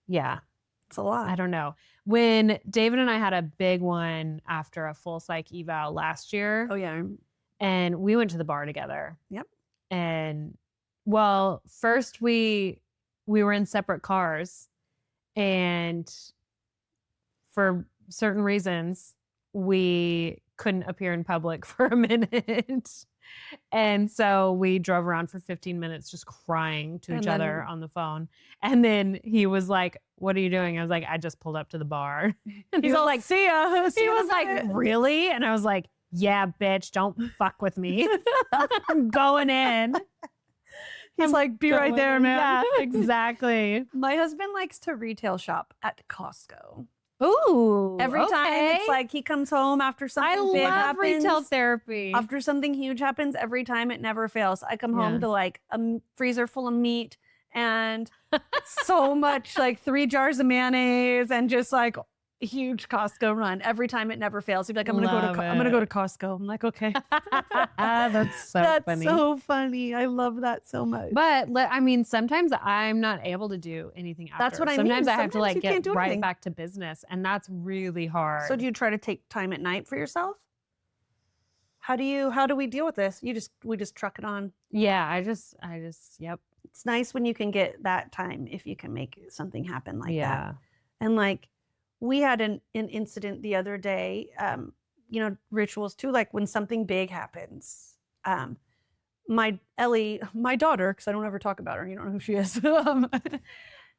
yeah. It's a lot. I don't know. When David and I had a big one after a full psych eval last year. Oh, yeah. And we went to the bar together. Yep. And well, first we were in separate cars, and for certain reasons we couldn't appear in public for a minute. And so we drove around for 15 minutes just crying to And each then- other on the phone. And then he was like, what are you doing? I was like, I just pulled up to the bar. And He's all like, see ya. See he you in a was like, minute." really? And I was like, yeah, bitch, don't fuck with me. I'm going in. He's I'm like, be right going there, in. man. Yeah, exactly. My husband likes to retail shop at Costco. Ooh. Every time okay. it's like he comes home after I something big love happens. retail therapy. After something huge happens, every time it never fails. I come home Yeah. to like a freezer full of meat and so much, like 3 jars of mayonnaise and just like a huge Costco run. Every time it never fails. He'd be like, I'm gonna go to Costco. I'm like, okay. That's so That's funny. so funny. I love that so much. But I mean, sometimes I'm not able to do anything after. That's what I mean. Sometimes I have to Sometimes like you can't get do right anything. back to business, and that's really hard. So do you try to take time at night for yourself? How do we deal with this? We just truck it on. Yeah, I just, yep. It's nice when you can get that time if you can make something happen like Yeah. that. And like we had an incident the other day, rituals too, like when something big happens. My daughter, because I don't ever talk about her, you don't know who she is.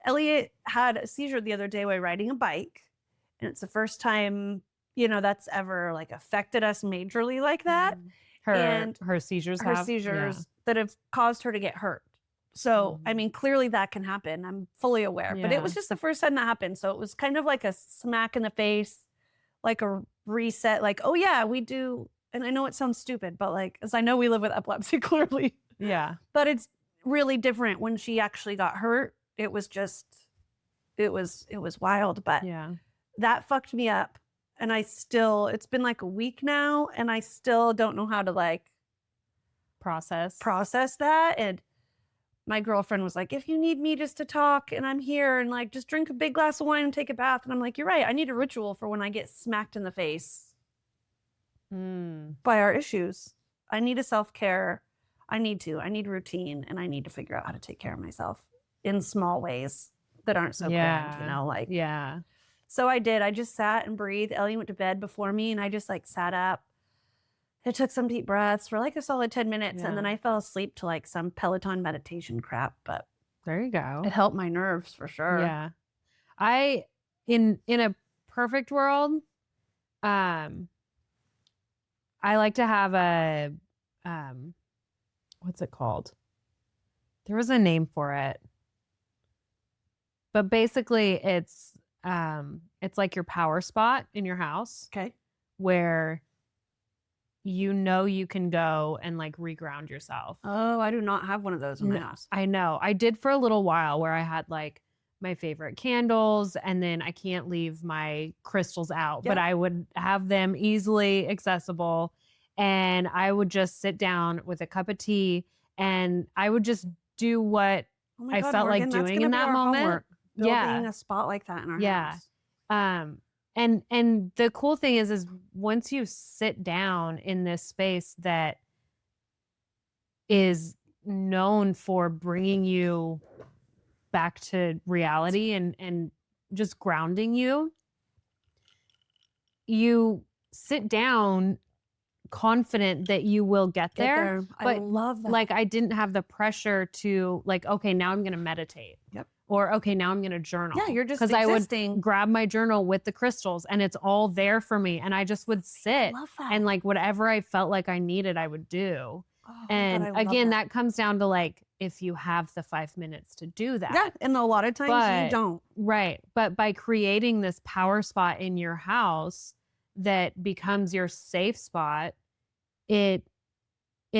Elliot had a seizure the other day while riding a bike. And it's the first time, that's ever like affected us majorly like that. Her seizures Her have? seizures that have caused her to get hurt. So, I mean, clearly that can happen. I'm fully aware, but it was just the first time that happened. So it was kind of like a smack in the face, like a reset, like, oh yeah, we do. And I know it sounds stupid, but like, as I know we live with epilepsy clearly. Yeah. But it's really different when she actually got hurt. It was wild, but Yeah. that fucked me up. And it's been like a week now and I still don't know how to like Process that. And my girlfriend was like, if you need me just to talk and I'm here and like, just drink a big glass of wine and take a bath. And I'm like, you're right. I need a ritual for when I get smacked in the face by our issues. I need a self-care. I need routine and I need to figure out how to take care of myself in small ways that aren't so grand, Yeah. So I did. I just sat and breathed. Ellie went to bed before me and I just like sat up. I took some deep breaths for like a solid 10 minutes and then I fell asleep to like some Peloton meditation crap, but there you go. it helped my nerves for sure. Yeah. In a perfect world, I like to have a, what's it called? There was a name for it, but basically it's like your power spot in your house. Okay. Where you can go and like reground yourself. Oh, I do not have one of those in my house. I know. I did for a little while where I had like my favorite candles and then I can't leave my crystals out, but I would have them easily accessible and I would just sit down with a cup of tea and I would just do what I felt like doing in that moment. Building a spot like that in our house. And the cool thing is once you sit down in this space that is known for bringing you back to reality and just grounding you, you sit down confident that you will get there. I love that. Like I didn't have the pressure to like, okay, now I'm going to meditate. Yep. Or, okay, now I'm going to journal. Yeah, you're just I would existing. grab my journal with the crystals and it's all there for me. And I just would sit love that. and like whatever I felt like I needed, I would do. Oh, And God, I love again, that comes down to like, if you have the 5 minutes to do that. Yeah, and a lot of times you don't. Right. But by creating this power spot in your house that becomes your safe spot, it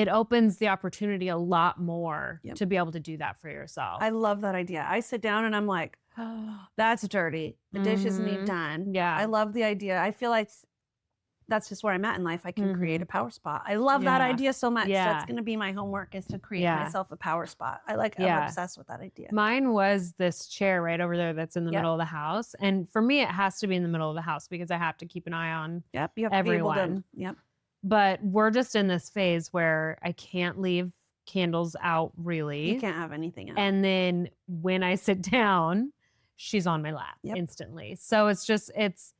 opens the opportunity a lot more to be able to do that for yourself. I love that idea. I sit down and I'm like, oh, that's dirty. The dishes need done. Yeah. I love the idea. I feel like that's just where I'm at in life. I can create a power spot. I love that idea so much. Yeah. That's going to be my homework is to create myself a power spot. I'm obsessed with that idea. Mine was this chair right over there that's in the middle of the house. And for me, it has to be in the middle of the house because I have to keep an eye on you have to everyone. be able to, But we're just in this phase where I can't leave candles out really. You can't have anything else. And then when I sit down, she's on my lap instantly. So it's just, it's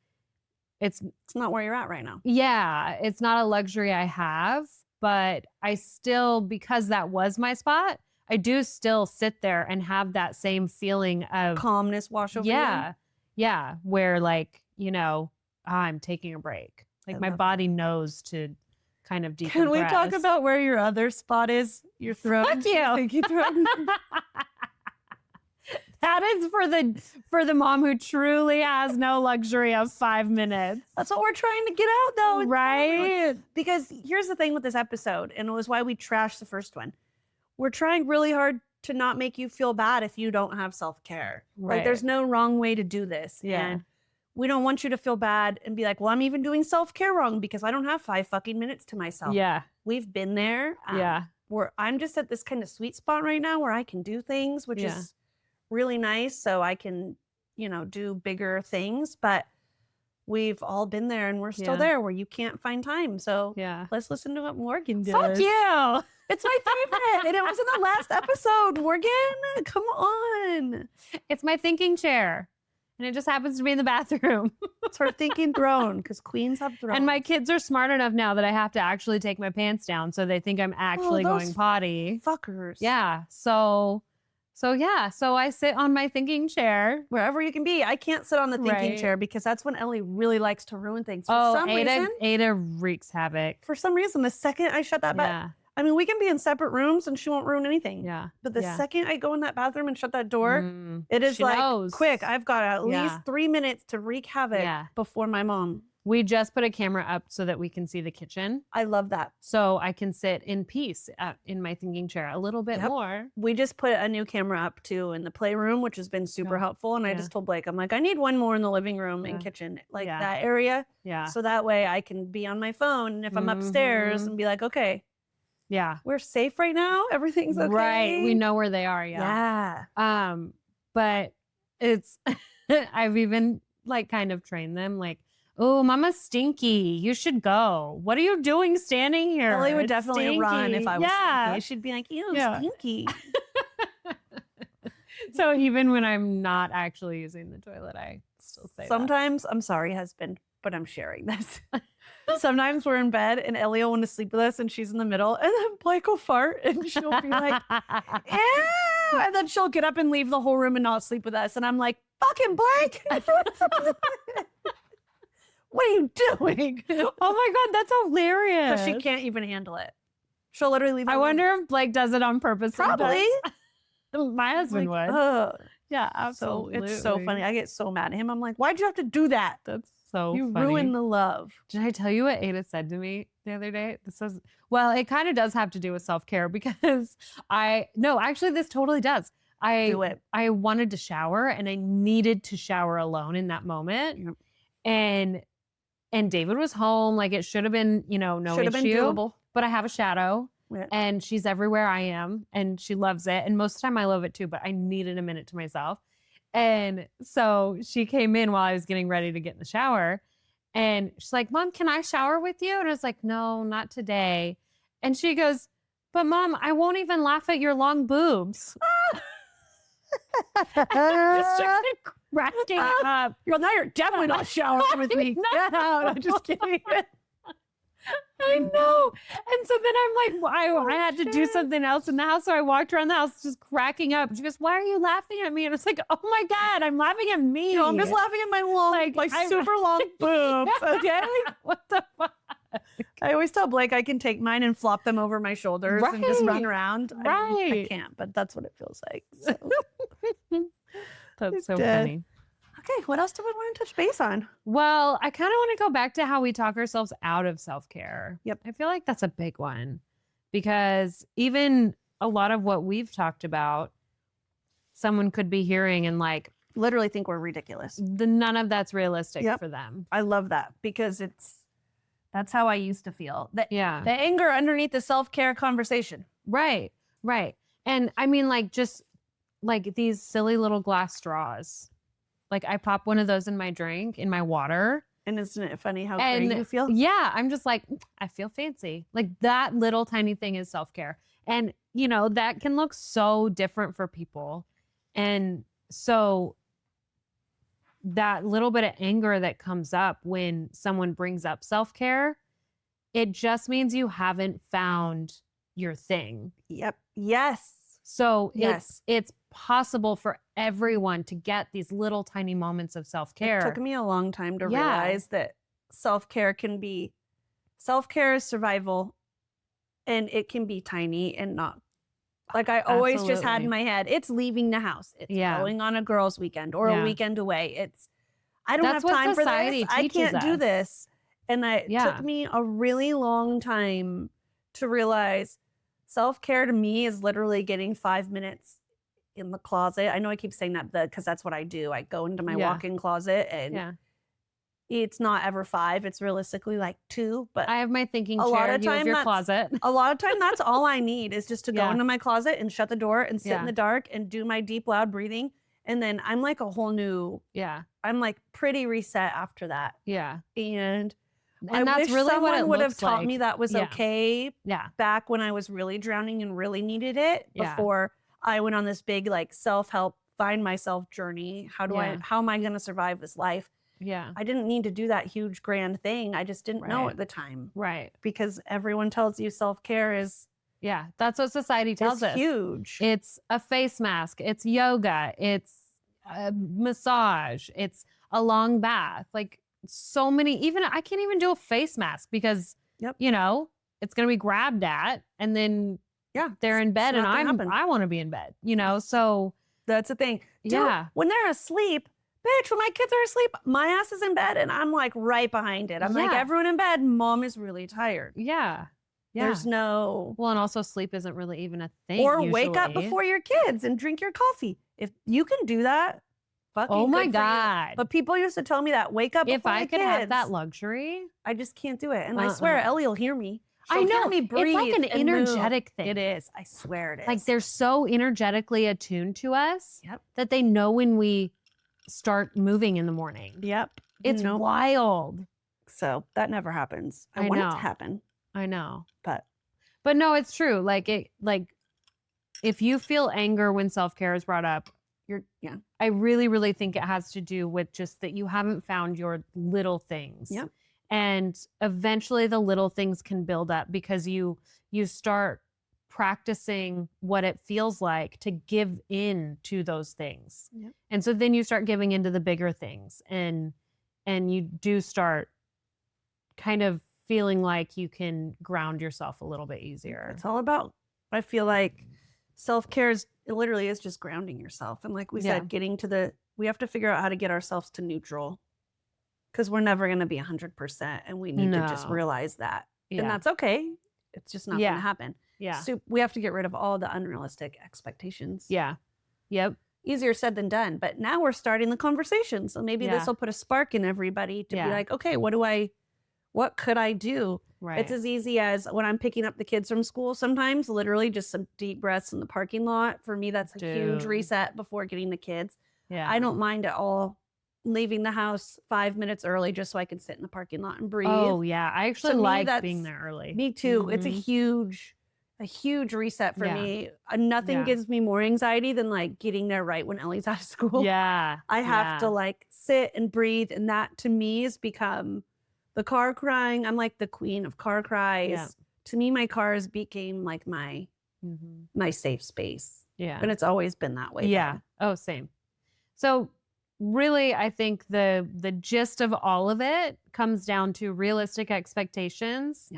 not where you're at right now. Yeah, it's not a luxury I have. but I still, because that was my spot, I do still sit there and have that same feeling of calmness wash over you. Yeah. Where like, I'm taking a break. Like my body knows to kind of decompress. Can we talk about where your other spot is? Your throat. Fuck you. Stinky throat. That is for the mom who truly has no luxury of 5 minutes. That's what we're trying to get out, though. Right? Because here's the thing with this episode, and it was why we trashed the first one. We're trying really hard to not make you feel bad if you don't have self-care. Right. Like, there's no wrong way to do this. Yeah. And we don't want you to feel bad and be like, well, I'm even doing self-care wrong because I don't have 5 fucking minutes to myself. Yeah. We've been there. Yeah. Where I'm just at this kind of sweet spot right now where I can do things, which is really nice. So I can, do bigger things. But we've all been there and we're still there where you can't find time. So let's listen to what Morgan does. Fuck you. It's my favorite. And it was in the last episode. Morgan, come on. It's my thinking chair. And it just happens to be in the bathroom. It's her thinking throne because queens have thrones. And my kids are smart enough now that I have to actually take my pants down so they think I'm actually going potty. Fuckers. Yeah. So I sit on my thinking chair. Wherever you can be. I can't sit on the thinking chair because that's when Ellie really likes to ruin things. For some reason, Ada wreaks havoc. For some reason, the second I shut that back, I mean, we can be in separate rooms and she won't ruin anything. Yeah. But the second I go in that bathroom and shut that door, it is like, quick, I've got at least 3 minutes to wreak havoc before my mom. We just put a camera up so that we can see the kitchen. I love that. So I can sit in peace in my thinking chair a little bit more. We just put a new camera up too in the playroom, which has been super helpful. And I just told Blake, I'm like, I need one more in the living room and kitchen, like that area. Yeah. So that way I can be on my phone. And if I'm upstairs and be like, okay. Yeah. We're safe right now. Everything's okay. Right. We know where they are. Yeah. But it's, I've even like kind of trained them like, oh, Mama's stinky. You should go. What are you doing standing here? Ellie would definitely run if I was stinky. She'd be like, ew, stinky. So even when I'm not actually using the toilet, I still say sometimes, I'm sorry, husband, but I'm sharing this. Sometimes we're in bed and Ellie will want to sleep with us and she's in the middle and then Blake will fart and she'll be like, ew. And then she'll get up and leave the whole room and not sleep with us. And I'm like, fucking Blake. What are you doing? Oh my God, that's hilarious. So she can't even handle it. She'll literally leave. I wonder if Blake does it on purpose. Probably. My husband would. Yeah, absolutely. So it's so funny. I get so mad at him. I'm like, why'd you have to do that? That's so you funny. ruined the love. Did I tell you what Ada said to me the other day? Well, it kind of does have to do with self-care because actually this totally does. I wanted to shower and I needed to shower alone in that moment. Yep. And David was home. Like it should have been, no issue. Been doable. But I have a shadow and she's everywhere I am and she loves it. And most of the time I love it too, but I needed a minute to myself. And so she came in while I was getting ready to get in the shower and she's like, Mom, can I shower with you? And I was like, no, not today. And she goes, but Mom, I won't even laugh at your long boobs. Cracking up. Now you're definitely not showering with me. Get out. I'm just kidding. I know. And so then I'm like, I had to do something else in the house. So I walked around the house just cracking up. She goes, why are you laughing at me? And it's like, oh my God, I'm laughing at me. I'm just laughing at my long, super long boobs. Okay. What the fuck? I always tell Blake I can take mine and flop them over my shoulders and just run around. I can't, but that's what it feels like. So. That's so funny. Okay, what else do we want to touch base on? Well, I kind of want to go back to how we talk ourselves out of self-care. Yep. I feel like that's a big one because even a lot of what we've talked about, someone could be hearing and like literally think we're ridiculous. None of that's realistic for them. I love that because that's how I used to feel. The anger underneath the self-care conversation. Right. And I mean like just like these silly little glass straws. Like I pop one of those in my drink, in my water. And isn't it funny how great you feel? Yeah, I'm just like, I feel fancy. Like that little tiny thing is self-care. And, that can look so different for people. And so that little bit of anger that comes up when someone brings up self-care It just means you haven't found your thing. Yep. Yes. So Yes. it's possible for everyone to get these little tiny moments of self-care. It took me a long time to Yeah. realize that self-care is survival, and it can be tiny and not. Like I always just had in my head, it's leaving the house. It's going on a girls' weekend or a weekend away. I don't have time for this. I can't do this. And it took me a really long time to realize self-care to me is literally getting 5 minutes in the closet. I know I keep saying that because that's what I do. I go into my walk-in closet and it's not ever 5. It's realistically like 2. But I have my thinking chair. You have your closet. A lot of time, that's all I need is just to go into my closet and shut the door and sit in the dark and do my deep, loud breathing. And then I'm like a whole new, I'm like pretty reset after that. Yeah. And that's I wish really someone what it would have looks taught like. me that was okay Yeah. back when I was really drowning and really needed it before I went on this big like self-help, find myself journey. How am I going to survive this life? Yeah. I didn't need to do that huge grand thing. I just didn't know at the time. Right. Because everyone tells you self-care is that's what society tells us. Huge. It's a face mask. It's yoga. It's a massage. It's a long bath. Like so many, even I can't even do a face mask because, you know, it's going to be grabbed at and then they're in bed and I want to be in bed, you know? So that's the thing. Dude, when they're asleep, bitch, when my kids are asleep, my ass is in bed and I'm like right behind it. I'm like, everyone in bed, mom is really tired. Yeah. There's no. Well, and also sleep isn't really even a thing. Or wake up before your kids and drink your coffee. If you can do that, fucking oh my good God. for you. But people used to tell me that wake up if before I the could kids. have that luxury. I just can't do it. And I swear Ellie will hear me. She'll I know. Hear me breathe. It's like an energetic thing. It is. I swear it is. Like they're so energetically attuned to us that they know when we start moving in the morning. Yep. It's wild. So that never happens. I want it to happen. I know. But no, it's true. Like if you feel anger when self-care is brought up, I really, really think it has to do with just that you haven't found your little things. Yep. And eventually the little things can build up because you start practicing what it feels like to give in to those things. Yep. And so then you start giving into the bigger things and you do start kind of feeling like you can ground yourself a little bit easier. It's all about, I feel like self-care literally is just grounding yourself. And like we said, we have to figure out how to get ourselves to neutral because we're never going to be 100% and we need to just realize that. And that's okay. It's just not going to happen. Yeah. So we have to get rid of all the unrealistic expectations. Yeah. Yep. Easier said than done. But now we're starting the conversation. So maybe this will put a spark in everybody to be like, okay, what could I do? Right. It's as easy as when I'm picking up the kids from school sometimes, literally just some deep breaths in the parking lot. For me, that's a huge reset before getting the kids. Yeah. I don't mind at all leaving the house 5 minutes early just so I can sit in the parking lot and breathe. Oh, yeah. I actually like being there early. Me too. It's a huge reset for me. Nothing gives me more anxiety than like getting there right when Ellie's out of school. Yeah. I have to like sit and breathe. And that to me has become the car crying. I'm like the queen of car cries. Yeah. To me, my cars became like my safe space. Yeah. And it's always been that way. Yeah. Oh, same. So really, I think the gist of all of it comes down to realistic expectations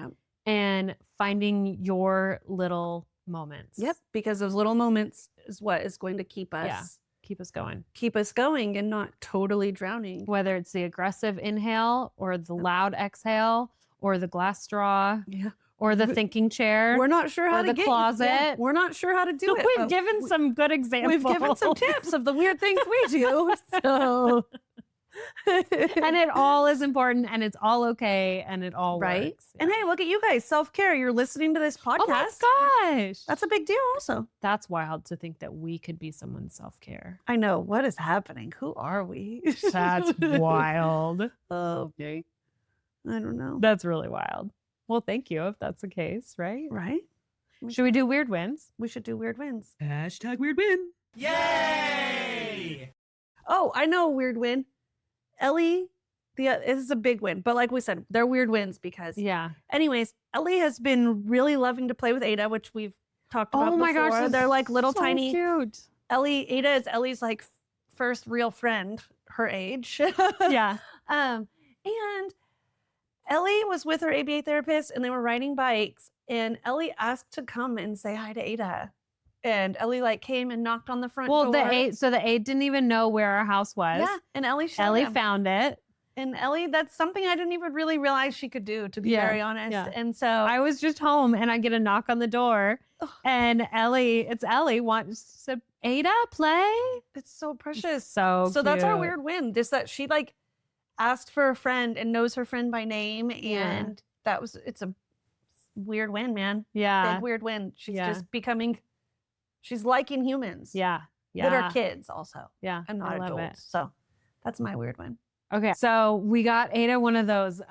and finding your little moments. Yep. Because those little moments is what is going to keep us keep us going. Keep us going and not totally drowning. Whether it's the aggressive inhale or the loud exhale or the glass straw or the thinking chair. We're not sure how to the get closet. Yeah, we're not sure how to do it. We've given some good examples. We've given some tips of the weird things we do. So and it all is important and it's all okay and it all works. And hey, look at you guys, self-care. You're listening to this podcast. Oh my gosh. That's a big deal also. That's wild to think that we could be someone's self-care. I know. What is happening? Who are we? That's wild. Okay. I don't know. That's really wild. Well, thank you if that's the case, right? Right? Should we do weird wins? We should do weird wins. Hashtag weird win. Yay! Oh, I know a weird win. Ellie this is a big win. But like we said, they're weird wins because Yeah. anyways, Ellie has been really loving to play with Ada, which we've talked about Oh my before. gosh. They're like little so tiny cute. Ada is Ellie's like first real friend her age. Yeah. And Ellie was with her ABA therapist and they were riding bikes and Ellie asked to come and say hi to Ada. And Ellie like came and knocked on the front door. The aide didn't even know where our house was. Yeah, and Ellie found it. And Ellie, that's something I didn't even really realize she could do, to be very honest. Yeah. And so I was just home and I get a knock on the door and Ellie wants to Ada play. it's so precious. So that's our cute. weird win. Just that she like asked for a friend and knows her friend by name. And it's a weird win, man. Yeah. Big weird win. She's just she's liking humans. Yeah. That are kids also. Yeah. And not I love adults. it. So that's my weird win. Okay. So we got Ada one of those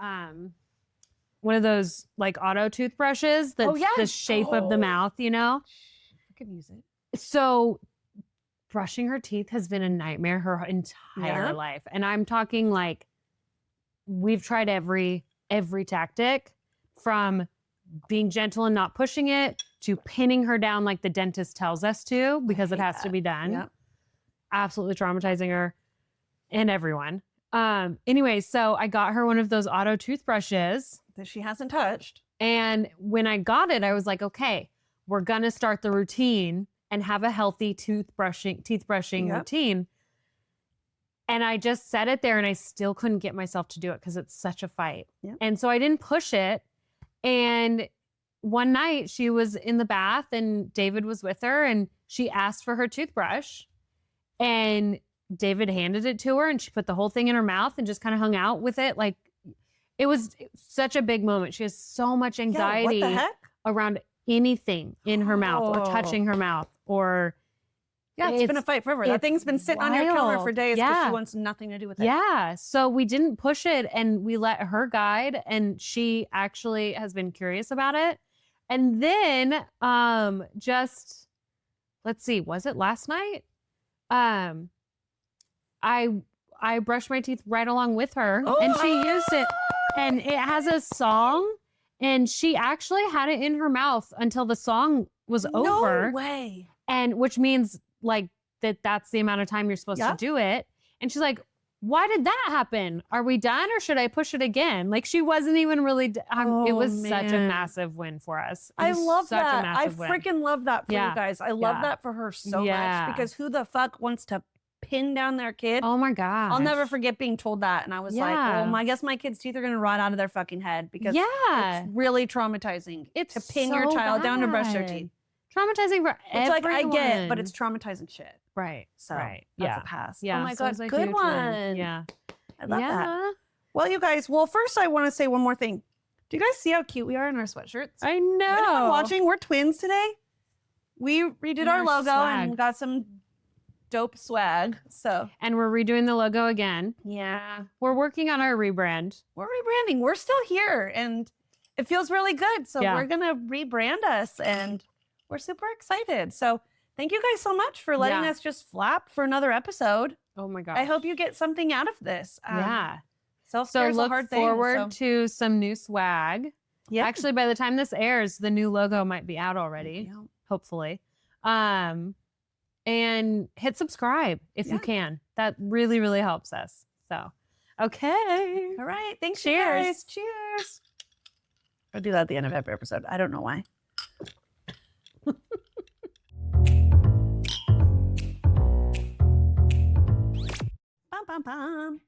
like auto toothbrushes that's the shape of the mouth, you know? I could use it. So brushing her teeth has been a nightmare her entire life. And I'm talking like we've tried every tactic from being gentle and not pushing it to pinning her down like the dentist tells us to because it has to be done. Yep. Absolutely traumatizing her and everyone. Anyway, so I got her one of those auto toothbrushes that she hasn't touched. And when I got it, I was like, okay, we're going to start the routine and have a healthy teeth brushing routine. And I just set it there and I still couldn't get myself to do it because it's such a fight. Yep. And so I didn't push it. And one night she was in the bath and David was with her and she asked for her toothbrush and David handed it to her and she put the whole thing in her mouth and just kind of hung out with it. Like it was such a big moment. She has so much anxiety what the heck? around anything in her mouth or touching her mouth or it's been a fight forever. That thing's been sitting on your counter for days because she wants nothing to do with it. Yeah. So we didn't push it and we let her guide and she actually has been curious about it. And then just let's see, was it last night? I brushed my teeth right along with her and she used it and it has a song and she actually had it in her mouth until the song was over. No way. And which means like that's the amount of time you're supposed to do it. And she's like, why did that happen? Are we done or should I push it again? Like she wasn't even really, it was such a massive win for us. I love that. I freaking love that for you guys. I love that for her so much because who the fuck wants to pin down their kid? Oh my God. I'll never forget being told that. And I was like, well, I guess my kid's teeth are going to rot out of their fucking head because it's really traumatizing to pin your child down to brush their teeth. Traumatizing for everyone. Like I get, but it's traumatizing shit. Right. So that's a pass. Yeah. Oh my God, good one. Yeah. I love that. Well, you guys, first I want to say one more thing. Do you guys see how cute we are in our sweatshirts? I know. Anyone watching, we're twins today. We redid our logo and got some dope swag. And we're redoing the logo again. Yeah. We're working on our rebrand. We're rebranding. We're still here and it feels really good. So we're going to rebrand us and we're super excited. So thank you guys so much for letting us just flap for another episode. Oh my gosh. I hope you get something out of this. So look forward to some new swag. Yeah. Actually, by the time this airs, the new logo might be out already. Yeah. Hopefully. And hit subscribe if you can. That really, really helps us. So, okay. All right. Thanks. Cheers. Guys. Cheers. I'll do that at the end of every episode. I don't know why. Bum, bum, bum.